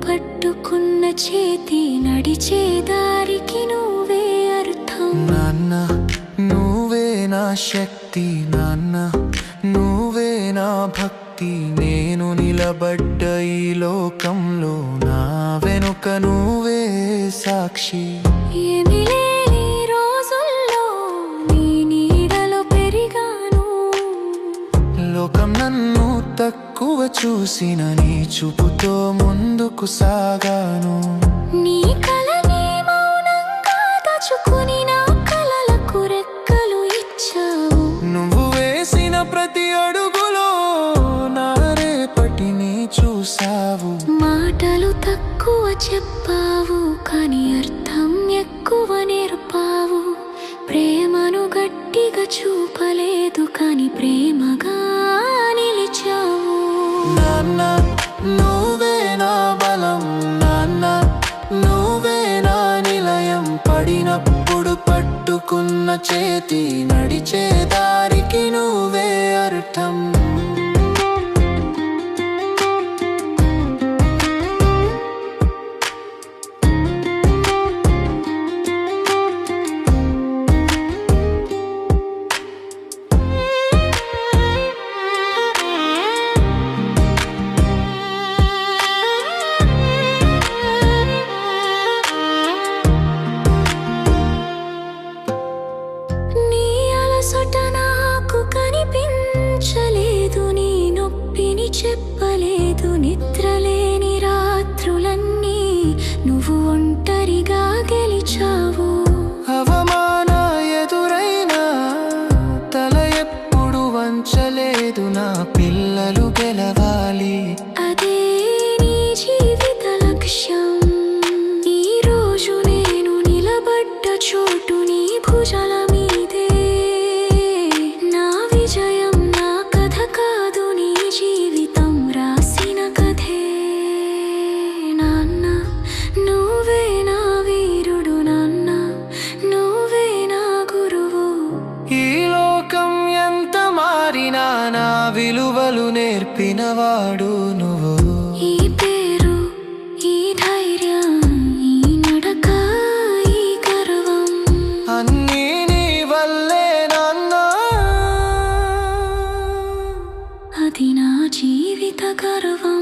పట్టుకున్న చేతి నడిచే దారికి నువ్వే అర్థం. నాన్న నువ్వే నా శక్తి, నాన్న నువ్వే నా భక్తి. నేను నిలబడ్డ ఈ లోకంలో నా వెనుక నువ్వే సాక్షి. ఏమీ లేని రోజుల్లో నీ నీడలో పెరిగాను. లోకం నన్ను తక్కువ చూసిన నీ చూపుతో ముందుకు సాగాను. నీ కలని మౌనంగా దాచుకుని నా కలలకు రెక్కలు ఇచ్చావు. నువ్వు వేసిన ప్రతి అడుగులో నా రేపటిని చూసావు. మాటలు తక్కువ చెప్పావు కానీ అర్థం ఎక్కువ నేర్పావు. ప్రేమను గట్టిగా చూపలేదు కానీ ప్రేమగా నిలిచావు. నాన్న నువ్వే నా బలం, నాన్న నువ్వే నా నిలయం. పడినప్పుడు పట్టుకున్న చేతి నడిచే దారికి నువ్వే అర్థం. నాకు కనిపించలేదు, నీ నొప్పిని చెప్పలేదు. నిద్రలేని రాత్రులన్నీ నువ్వు ఒంటరిగా గెలిచావు. అవమాన ఎదురైనా తల ఎప్పుడు వంచలేదు. నా పిల్లలు గెలవాలి, అదే నీ జీవిత లక్ష్యం. ఈ రోజు నేను నిలబడ్డ చోటు నీ భుజాల మీదే. నా విజయం నా కథ కాదు, నీ జీవితం రాసిన కథే. నాన్న నువ్వే నా వీరుడు, నాన్న నువ్వే నా గురువు. ఈ లోకం ఎంత మారినా నా విలువలు నేర్పినవాడు నువ్వు. ఈ పేరు, ఈ ధైర్యం, ఈ నడక, ఈ గర్వం అన్నీ నీ వల్లే నాన్న. అది నా జీవిత గర్వం.